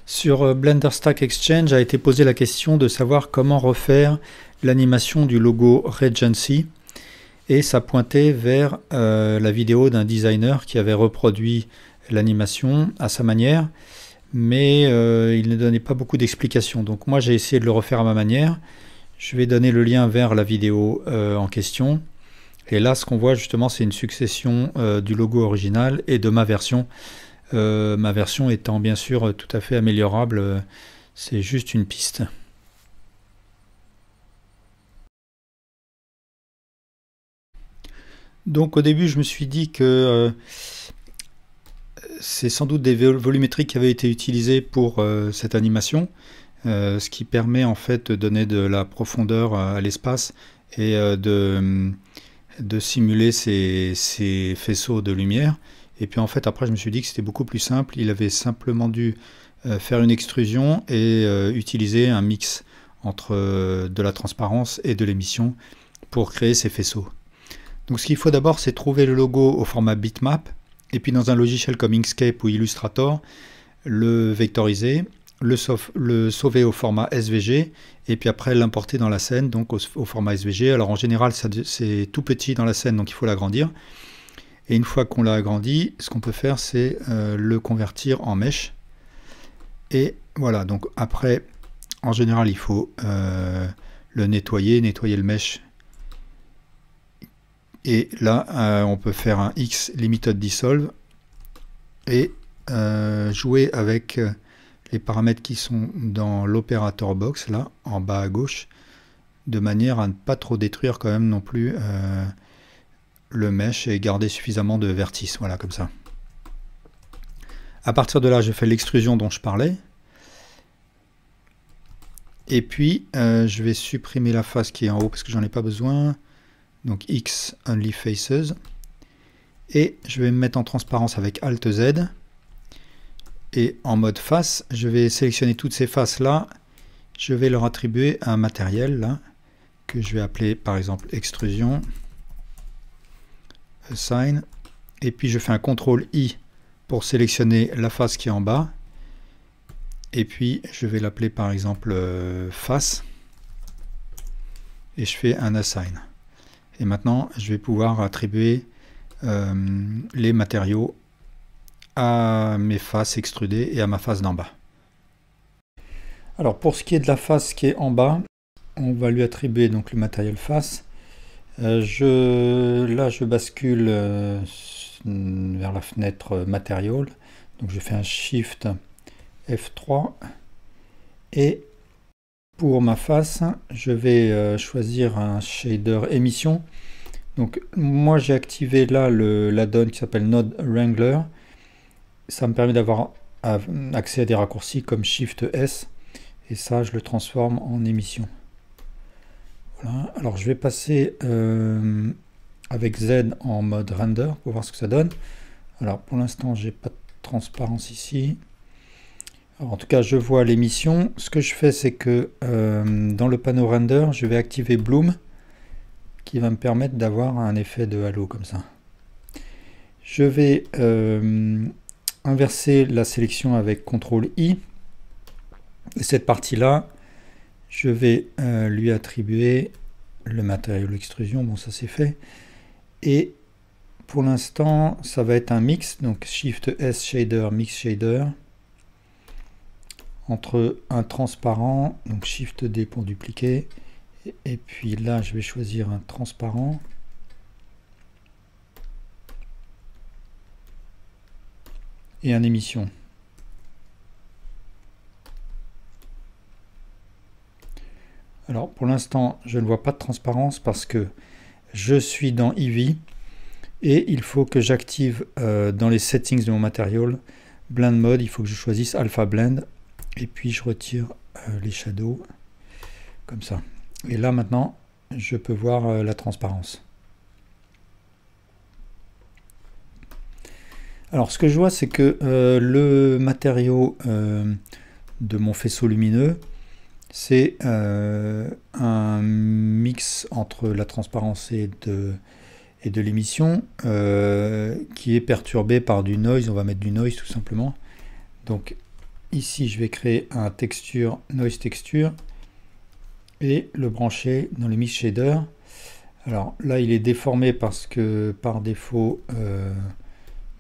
Sur Blender Stack Exchange a été posée la question de savoir comment refaire l'animation du logo Regency, et ça pointait vers la vidéo d'un designer qui avait reproduit l'animation à sa manière, mais il ne donnait pas beaucoup d'explications. Donc moi j'ai essayé de le refaire à ma manière. Je vais donner le lien vers la vidéo en question, et là ce qu'on voit justement c'est une succession du logo original et de ma version. Ma version étant bien sûr tout à fait améliorable, c'est juste une piste. Donc au début je me suis dit que c'est sans doute des volumétriques qui avaient été utilisées pour cette animation, ce qui permet en fait de donner de la profondeur à l'espace et de simuler ces faisceaux de lumière. Et puis en fait après je me suis dit que c'était beaucoup plus simple, il avait simplement dû faire une extrusion et utiliser un mix entre de la transparence et de l'émission pour créer ces faisceaux. Donc ce qu'il faut d'abord c'est trouver le logo au format bitmap, et puis dans un logiciel comme Inkscape ou Illustrator, le vectoriser, le sauver au format SVG, et puis après l'importer dans la scène, donc au format SVG. Alors en général c'est tout petit dans la scène, donc il faut l'agrandir. Et une fois qu'on l'a agrandi, ce qu'on peut faire, c'est le convertir en mesh. Et voilà, donc après, en général, il faut le nettoyer le mesh. Et là, on peut faire un X limited dissolve et jouer avec les paramètres qui sont dans l'opérateur box, là, en bas à gauche, de manière à ne pas trop détruire quand même non plus le mesh et garder suffisamment de vertices, voilà, comme ça. À partir de là, je fais l'extrusion dont je parlais. Et puis, je vais supprimer la face qui est en haut parce que j'en ai pas besoin. Donc X Only Faces. Et je vais me mettre en transparence avec Alt Z. Et en mode face, je vais sélectionner toutes ces faces-là. Je vais leur attribuer un matériel, là, que je vais appeler par exemple extrusion. Assign, et puis je fais un CTRL I pour sélectionner la face qui est en bas, et puis je vais l'appeler par exemple face, et je fais un assign. Et maintenant je vais pouvoir attribuer les matériaux à mes faces extrudées et à ma face d'en bas. Alors pour ce qui est de la face qui est en bas, on va lui attribuer donc le matériel face. Là je bascule vers la fenêtre Material, donc je fais un Shift F3, et pour ma face je vais choisir un shader émission. Donc moi j'ai activé là l'add-on qui s'appelle Node Wrangler, ça me permet d'avoir accès à des raccourcis comme Shift S, et ça je le transforme en émission. Voilà. Alors je vais passer avec Z en mode render pour voir ce que ça donne. Alors pour l'instant j'ai pas de transparence ici. Alors, en tout cas je vois l'émission. Ce que je fais c'est que dans le panneau render je vais activer Bloom qui va me permettre d'avoir un effet de halo comme ça. Je vais inverser la sélection avec CTRL I, et cette partie là je vais lui attribuer le matériau extrusion, bon ça c'est fait, et pour l'instant ça va être un mix, donc Shift S Shader, Mix Shader, entre un transparent, donc Shift D pour dupliquer, et puis là je vais choisir un transparent, et un émission. Alors pour l'instant je ne vois pas de transparence parce que je suis dans Eevee et il faut que j'active dans les settings de mon matériel Blend Mode, il faut que je choisisse Alpha Blend, et puis je retire les shadows comme ça. Et là maintenant je peux voir la transparence. Alors ce que je vois c'est que le matériau de mon faisceau lumineux, c'est un mix entre la transparence et de l'émission qui est perturbé par du noise. On va mettre du noise tout simplement. Donc ici je vais créer un texture, noise texture, et le brancher dans le mix shader. Alors là il est déformé parce que par défaut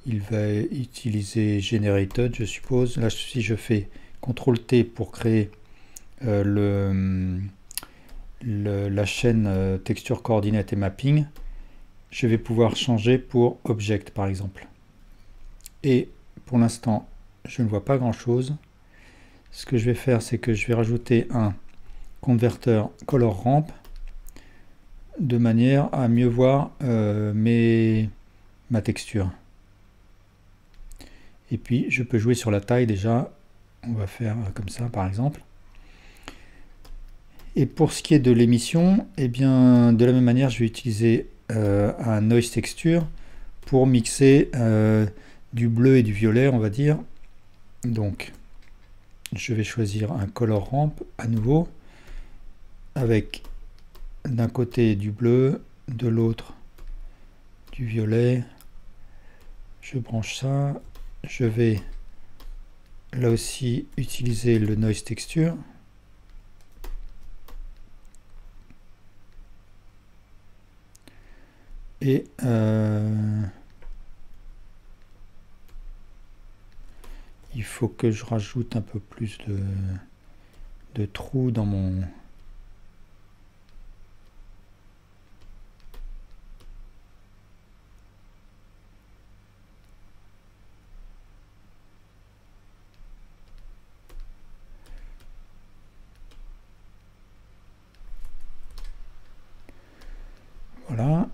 il va utiliser generated, je suppose. Là si je fais CTRL T pour créer la chaîne texture coordinate et mapping, je vais pouvoir changer pour object par exemple. Et pour l'instant je ne vois pas grand chose. Ce que je vais faire, c'est que je vais rajouter un converteur color ramp de manière à mieux voir ma texture. Et puis je peux jouer sur la taille déjà. On va faire comme ça par exemple. Et pour ce qui est de l'émission, eh bien de la même manière je vais utiliser un noise texture pour mixer du bleu et du violet, on va dire. Donc je vais choisir un color ramp à nouveau avec d'un côté du bleu, de l'autre du violet. Je branche ça. Je vais là aussi utiliser le noise texture. Et il faut que je rajoute un peu plus de trous dans mon... Voilà.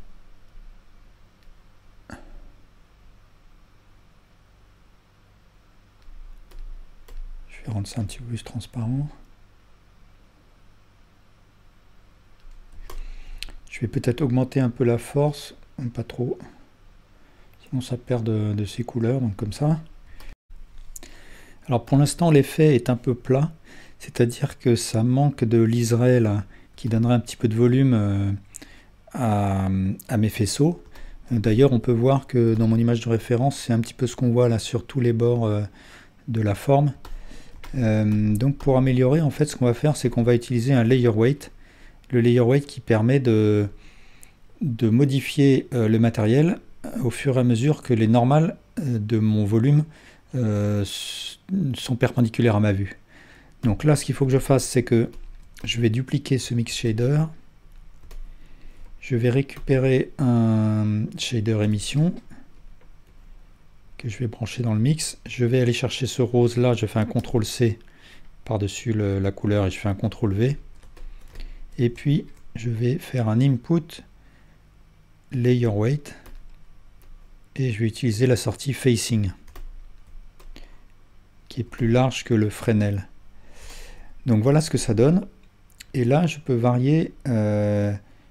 Je vais rendre ça un petit peu plus transparent. Je vais peut-être augmenter un peu la force, pas trop. Sinon ça perd de ses couleurs, donc comme ça. Alors pour l'instant l'effet est un peu plat, c'est-à-dire que ça manque de liseré là, qui donnerait un petit peu de volume à mes faisceaux. D'ailleurs on peut voir que dans mon image de référence c'est un petit peu ce qu'on voit là sur tous les bords de la forme. Donc pour améliorer, en fait ce qu'on va faire, c'est qu'on va utiliser un layer weight. Le layer weight qui permet de modifier le matériel au fur et à mesure que les normales de mon volume sont perpendiculaires à ma vue. Donc là ce qu'il faut que je fasse, c'est que je vais dupliquer ce mix shader. Je vais récupérer un shader émission que je vais brancher dans le mix. Je vais aller chercher ce rose là, je fais un CTRL C par-dessus la couleur et je fais un CTRL V. Et puis je vais faire un input layer weight et je vais utiliser la sortie facing qui est plus large que le Fresnel. Donc voilà ce que ça donne. Et là je peux varier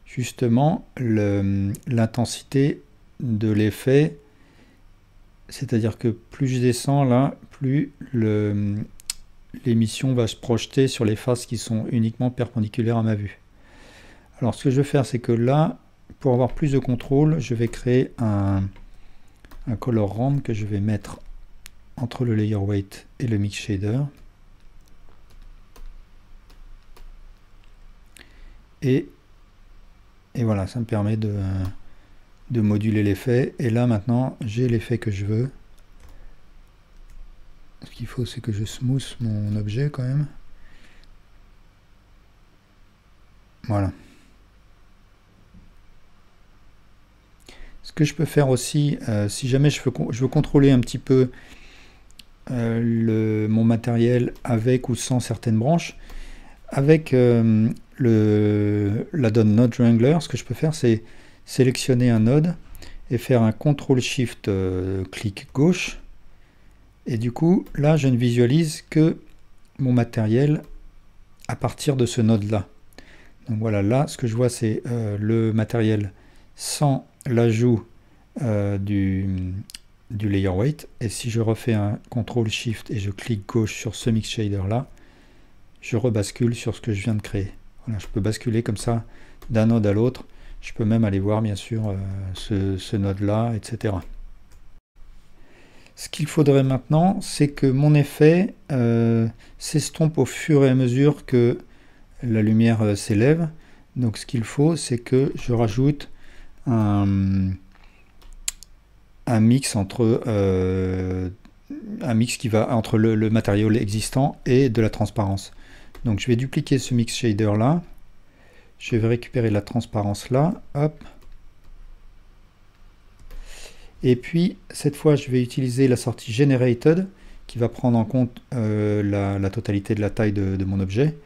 justement l'intensité de l'effet, c'est-à-dire que plus je descends là, plus l'émission va se projeter sur les faces qui sont uniquement perpendiculaires à ma vue. Alors ce que je vais faire, c'est que là, pour avoir plus de contrôle, je vais créer un color ramp que je vais mettre entre le layer weight et le mix shader. Et voilà, ça me permet de moduler l'effet. Et là maintenant, j'ai l'effet que je veux. Ce qu'il faut, c'est que je smooth mon objet quand même. Voilà. Ce que je peux faire aussi, si jamais je veux contrôler un petit peu mon matériel avec ou sans certaines branches, avec la donne Node Wrangler, ce que je peux faire, c'est sélectionner un node et faire un CTRL-SHIFT clic gauche. Et du coup, là, je ne visualise que mon matériel à partir de ce node-là. Donc voilà, là, ce que je vois, c'est le matériel sans l'ajout du layer weight. Et si je refais un CTRL-SHIFT et je clique gauche sur ce mix shader-là, je rebascule sur ce que je viens de créer. Voilà, je peux basculer comme ça d'un node à l'autre. Je peux même aller voir bien sûr ce node-là, etc. Ce qu'il faudrait maintenant, c'est que mon effet s'estompe au fur et à mesure que la lumière s'élève. Donc ce qu'il faut, c'est que je rajoute un mix entre qui va entre le matériau existant et de la transparence. Donc je vais dupliquer ce mix shader là. Je vais récupérer la transparence là. Hop. Et puis, cette fois, je vais utiliser la sortie Generated, qui va prendre en compte la totalité de la taille de mon objet.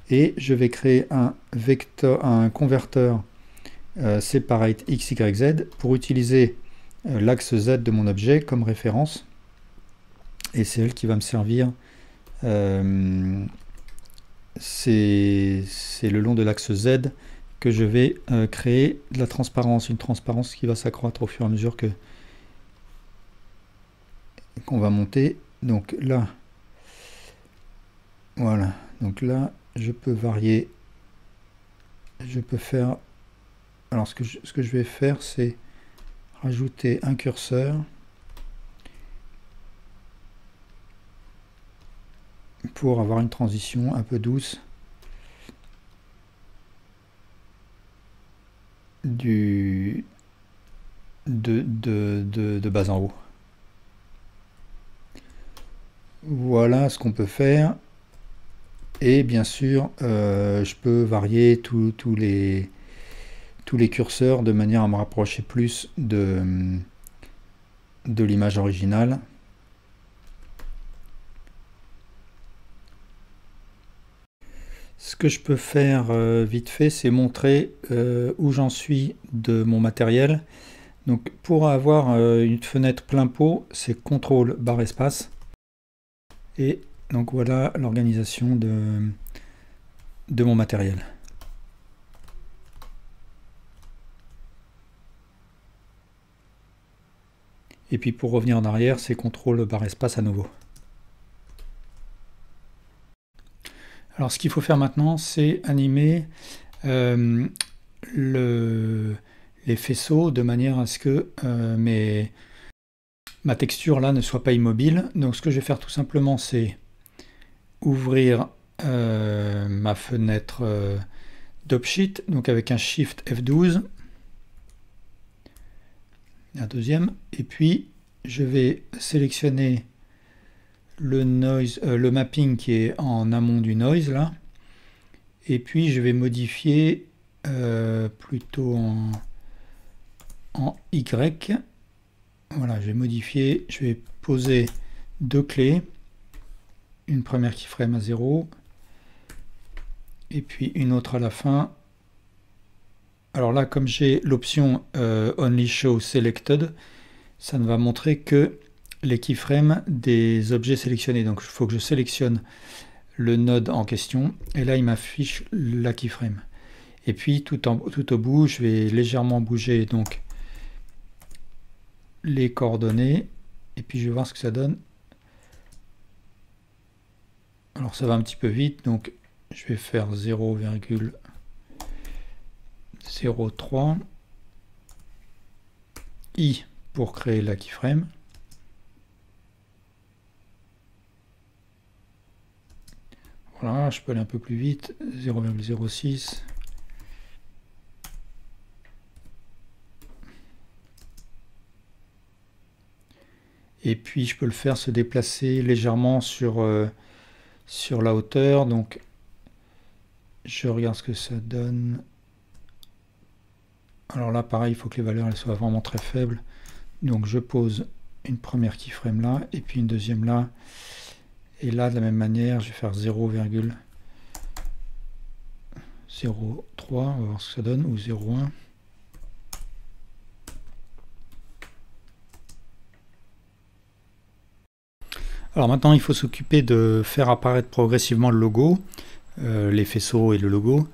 Et je vais créer un converteur Separate X, Y, Z pour utiliser l'axe Z de mon objet comme référence. Et c'est elle qui va me servir. C'est le long de l'axe Z que je vais créer de la transparence, une transparence qui va s'accroître au fur et à mesure qu'on va monter. Donc là, voilà, donc là, je peux varier, je peux faire, alors ce que je vais faire, c'est rajouter un curseur pour avoir une transition un peu douce de bas en haut. Voilà ce qu'on peut faire. Et bien sûr, je peux varier tous les curseurs de manière à me rapprocher plus de l'image originale. Ce que je peux faire vite fait, c'est montrer où j'en suis de mon matériel. Donc pour avoir une fenêtre plein pot, c'est CTRL barre espace. Et donc voilà l'organisation de mon matériel. Et puis pour revenir en arrière, c'est CTRL barre espace à nouveau. Alors ce qu'il faut faire maintenant, c'est animer les faisceaux de manière à ce que ma texture là ne soit pas immobile. Donc ce que je vais faire tout simplement, c'est ouvrir ma fenêtre d'Opsheet, donc avec un Shift F12, un deuxième, et puis je vais sélectionner le noise, le mapping qui est en amont du noise là, et puis je vais modifier plutôt en Y. Voilà, je vais modifier, je vais poser deux clés, une première keyframe à 0 et puis une autre à la fin. Alors là, comme j'ai l'option Only Show Selected, ça ne va montrer que les keyframes des objets sélectionnés. Donc il faut que je sélectionne le node en question et là il m'affiche la keyframe. Et puis tout au bout, je vais légèrement bouger donc les coordonnées et puis je vais voir ce que ça donne. Alors ça va un petit peu vite, donc je vais faire 0,03 i pour créer la keyframe. Voilà, je peux aller un peu plus vite, 0,06. Et puis je peux le faire se déplacer légèrement sur la hauteur. Donc je regarde ce que ça donne. Alors là pareil, il faut que les valeurs elles soient vraiment très faibles. Donc je pose une première keyframe là et puis une deuxième là. Et là de la même manière, je vais faire 0,03. On va voir ce que ça donne, ou 0,1. Alors maintenant, il faut s'occuper de faire apparaître progressivement le logo, les faisceaux et le logo.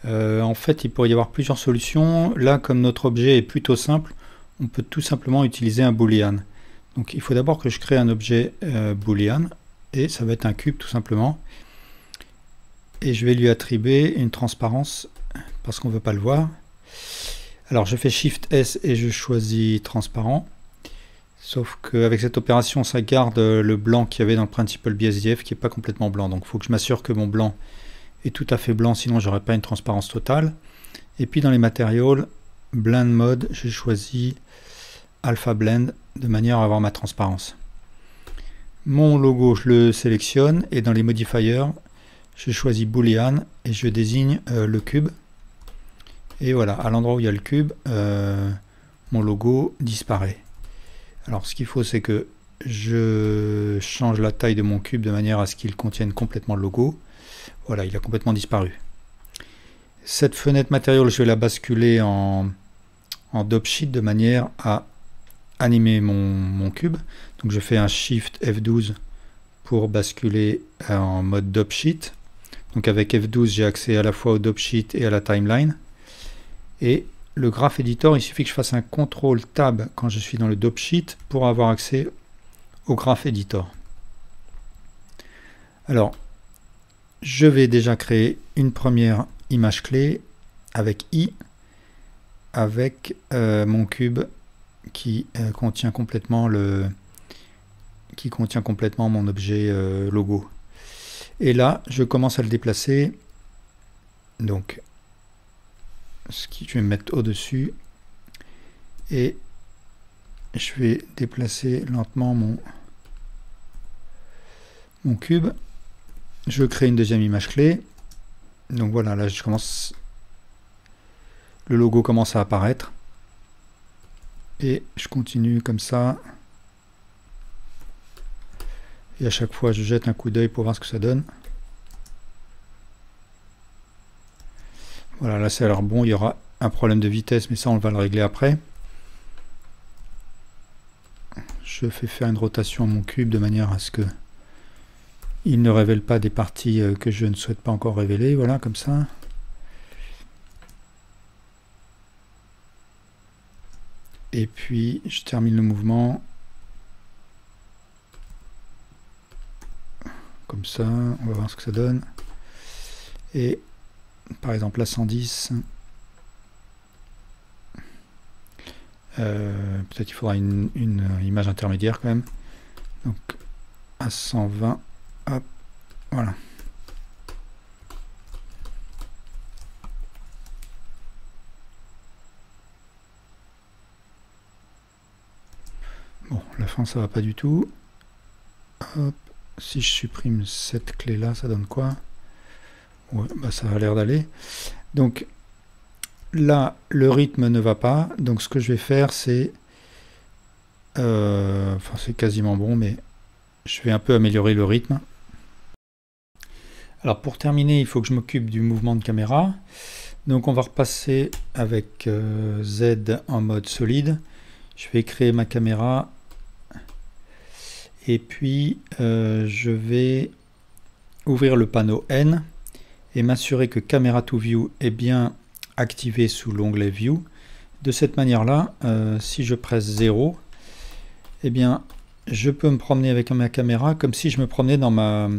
En fait, il pourrait y avoir plusieurs solutions. Là, comme notre objet est plutôt simple, on peut tout simplement utiliser un boolean. Donc il faut d'abord que je crée un objet boolean, et ça va être un cube tout simplement. et je vais lui attribuer une transparence parce qu'on ne veut pas le voir. Alors je fais Shift S et je choisis transparent. Sauf qu'avec cette opération, ça garde le blanc qu'il y avait dans le Principal BSDF qui n'est pas complètement blanc. Donc il faut que je m'assure que mon blanc est tout à fait blanc, sinon j'aurai pas une transparence totale. Et puis dans les matériaux, Blend Mode, j'ai choisi Alpha Blend de manière à avoir ma transparence. Mon logo, je le sélectionne et dans les modifiers, je choisis Boolean et je désigne le cube. Et voilà, à l'endroit où il y a le cube, mon logo disparaît. Alors ce qu'il faut, c'est que je change la taille de mon cube de manière à ce qu'il contienne complètement le logo. Voilà, il a complètement disparu. Cette fenêtre matériel, je vais la basculer en Dope Sheet de manière à animer mon cube. Donc je fais un Shift F12 pour basculer en mode Dope Sheet. Donc avec F12, j'ai accès à la fois au Dope Sheet et à la timeline. Et le Graph Editor, il suffit que je fasse un CTRL Tab quand je suis dans le Dope Sheet pour avoir accès au Graph Editor. Alors, je vais déjà créer une première image clé avec I, avec mon cube qui contient complètement mon objet logo. Et là, je commence à le déplacer. Donc, je vais me mettre au-dessus et je vais déplacer lentement mon cube. Je crée une deuxième image clé. Donc voilà, là le logo commence à apparaître et je continue comme ça. Et à chaque fois, je jette un coup d'œil pour voir ce que ça donne. Voilà, là ça a l'air bon, il y aura un problème de vitesse, mais ça on va le régler après. Je fais faire une rotation à mon cube de manière à ce que il ne révèle pas des parties que je ne souhaite pas encore révéler, voilà, comme ça. Et puis je termine le mouvement. Comme ça, on va voir ce que ça donne. Et par exemple à 110, peut-être il faudra une image intermédiaire quand même. Donc à 120, hop, voilà. Bon, la fin ça va pas du tout. Hop, si je supprime cette clé là, ça donne quoi? Ouais, bah ça a l'air d'aller. Donc là, le rythme ne va pas. Donc ce que je vais faire, c'est... enfin, c'est quasiment bon, mais je vais un peu améliorer le rythme. Alors pour terminer, il faut que je m'occupe du mouvement de caméra. Donc on va repasser avec Z en mode solide. Je vais créer ma caméra. Et puis je vais ouvrir le panneau N et m'assurer que Camera to View est bien activé sous l'onglet View. De cette manière-là, si je presse 0, eh bien, je peux me promener avec ma caméra comme si je me promenais dans ma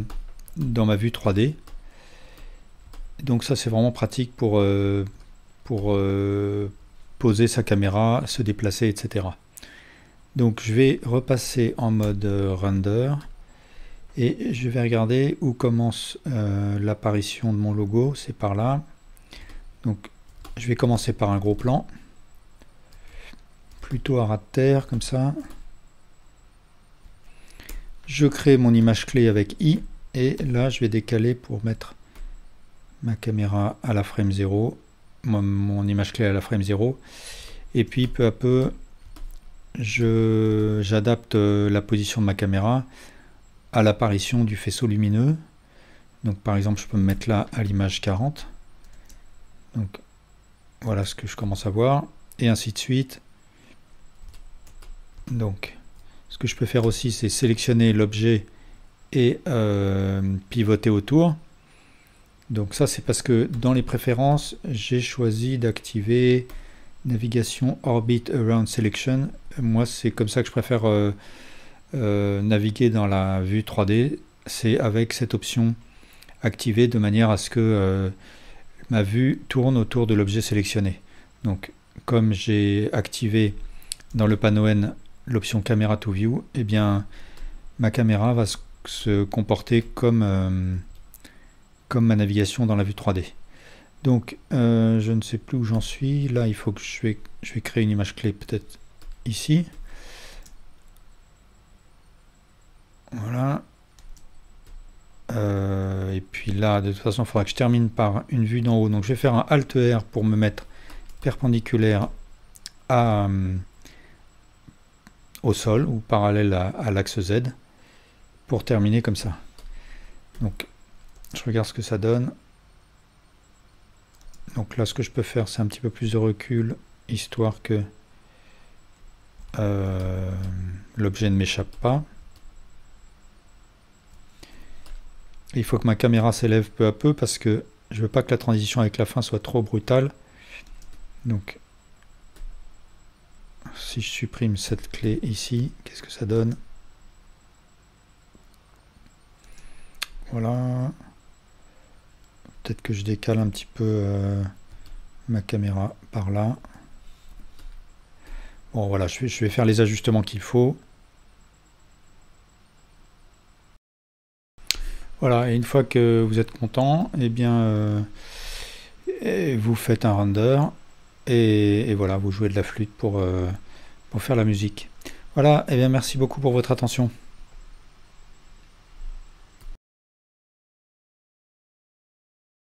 vue 3D. Donc ça, c'est vraiment pratique pour poser sa caméra, se déplacer, etc. Donc je vais repasser en mode Render. Et je vais regarder où commence l'apparition de mon logo, c'est par là. Donc je vais commencer par un gros plan, plutôt à ras de terre, comme ça. Je crée mon image clé avec I, et là je vais décaler pour mettre ma caméra à la frame 0, mon image clé à la frame 0. Et puis peu à peu, j'adapte la position de ma caméra à l'apparition du faisceau lumineux. Donc par exemple, je peux me mettre là à l'image 40. Donc voilà ce que je commence à voir, et ainsi de suite. Donc ce que je peux faire aussi, c'est sélectionner l'objet et pivoter autour. Donc ça, c'est parce que dans les préférences, j'ai choisi d'activer navigation Orbit Around Selection. Moi, c'est comme ça que je préfère naviguer dans la vue 3D, c'est avec cette option activé de manière à ce que ma vue tourne autour de l'objet sélectionné. Donc comme j'ai activé dans le panneau N l'option Camera to View, eh bien ma caméra va se comporter comme ma navigation dans la vue 3D. Donc je ne sais plus où j'en suis. Là il faut que je vais créer une image clé peut-être ici. Voilà. Et puis là, de toute façon, il faudra que je termine par une vue d'en haut. Donc je vais faire un Alt R pour me mettre perpendiculaire au sol ou parallèle à l'axe Z pour terminer comme ça. Donc je regarde ce que ça donne. Donc là, ce que je peux faire, c'est un petit peu plus de recul, histoire que l'objet ne m'échappe pas. Il faut que ma caméra s'élève peu à peu parce que je veux pas que la transition avec la fin soit trop brutale. Donc, si je supprime cette clé ici, qu'est-ce que ça donne? Voilà. Peut-être que je décale un petit peu ma caméra par là. Bon, voilà, je vais faire les ajustements qu'il faut. Voilà, et une fois que vous êtes content, eh bien, vous faites un render et voilà, vous jouez de la flûte pour faire la musique. Voilà, et bien merci beaucoup pour votre attention.